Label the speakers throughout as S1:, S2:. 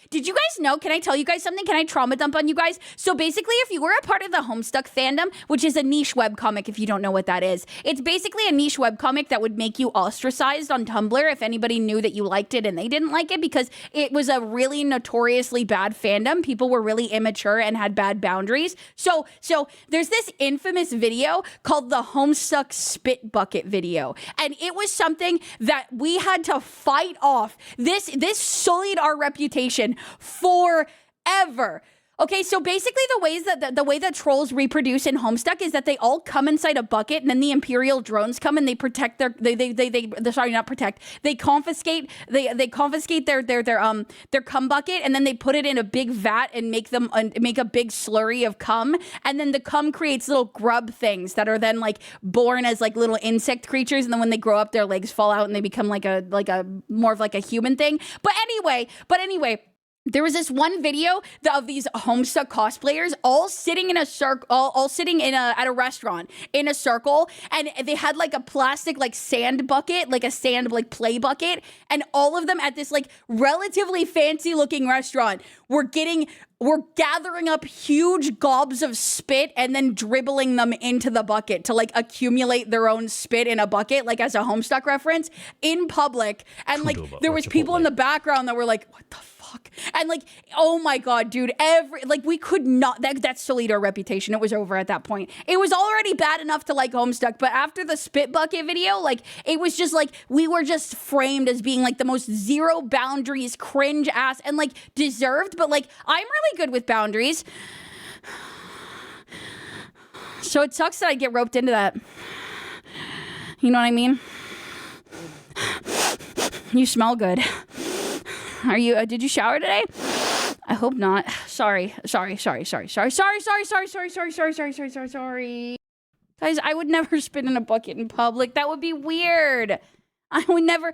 S1: did you guys know, can I tell you guys something? Can I trauma dump on you guys? So basically, if you were a part of the Homestuck fandom, which is a niche webcomic, if you don't know what that is, it's basically a niche webcomic that would make you ostracized on Tumblr if anybody knew that you liked it and they didn't like it, because it was a really notoriously bad fandom. People were really immature and had bad boundaries. So there's this infamous video called the Homestuck spit bucket video, and it was something that we had to fight off. This sullied our reputation forever. Okay, so basically the way that trolls reproduce in Homestuck is that they all come inside a bucket, and then the Imperial drones come and they protect they confiscate their cum bucket, and then they put it in a big vat and make a big slurry of cum, and then the cum creates little grub things that are then like born as like little insect creatures, and then when they grow up their legs fall out and they become like a more of like a human thing. But anyway, there was this one video of these Homestuck cosplayers all sitting in a circle, all sitting at a restaurant in a circle, and they had like a plastic like sand bucket, like a sand like play bucket, and all of them at this like relatively fancy looking restaurant were gathering up huge gobs of spit and then dribbling them into the bucket to like accumulate their own spit in a bucket, like as a Homestuck reference, in public. And like there was people in the background that were like, what the fuck? And like, oh my God, dude, we could not, that sullied our reputation. It was over at that point. It was already bad enough to like Homestuck, but after the spit bucket video, like it was just like, we were just framed as being like the most zero boundaries, cringe ass, and like deserved, but like, I'm really good with boundaries. So it sucks that I get roped into that. You know what I mean? You smell good. Are you, did you shower today? I hope not. Sorry. Guys, I would never spit in a bucket in public. That would be weird. I would never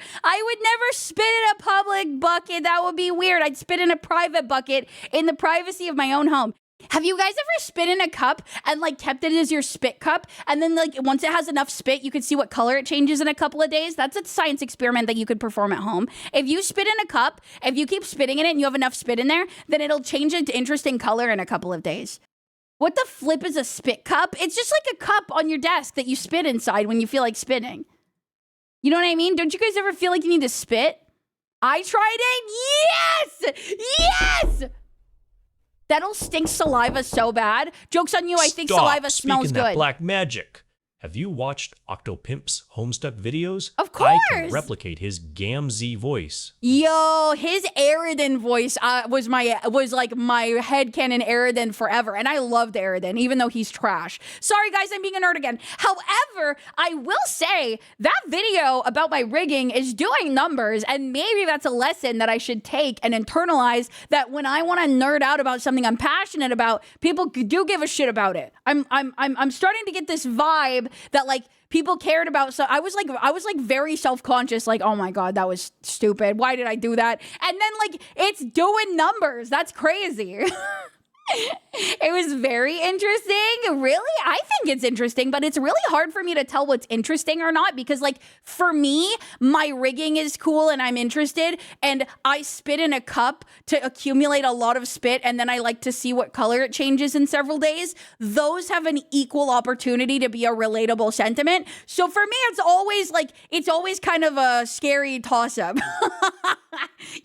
S1: spit in a public bucket. That would be weird. I'd spit in a private bucket in the privacy of my own home. Have you guys ever spit in a cup and like kept it as your spit cup? And then like once it has enough spit, you could see what color it changes in a couple of days. That's a science experiment that you could perform at home. If you spit in a cup, if you keep spitting in it and you have enough spit in there, then it'll change into interesting color in a couple of days. What the flip is a spit cup? It's just like a cup on your desk that you spit inside when you feel like spitting. You know what I mean? Don't you guys ever feel like you need to spit? I tried it. Yes! That'll stink saliva so bad. Joke's on you, I think saliva smells good.
S2: That black magic. Have you watched Octopimp's Homestuck videos?
S1: Of course!
S2: I can replicate his Gamzee voice.
S1: Yo, his Aridin voice was like my headcanon Aridin forever. And I loved Aridin, even though he's trash. Sorry, guys, I'm being a nerd again. However, I will say that video about my rigging is doing numbers. And maybe that's a lesson that I should take and internalize, that when I want to nerd out about something I'm passionate about, people do give a shit about it. I'm starting to get this vibe that like people cared about. So I was like very self-conscious, like, oh my God, that was stupid. Why did I do that? And then like it's doing numbers. That's crazy. It was very interesting. Really? I think it's interesting, but it's really hard for me to tell what's interesting or not, because like for me, my rigging is cool and I'm interested, and I spit in a cup to accumulate a lot of spit, and then I like to see what color it changes in several days. Those have an equal opportunity to be a relatable sentiment. So for me, it's always kind of a scary toss-up.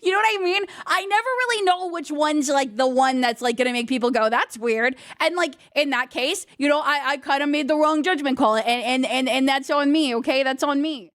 S1: You know what I mean? I never really know which one's like the one that's like gonna make people go, that's weird. And like in that case, you know, I kind of made the wrong judgment call, and that's on me, okay? That's on me.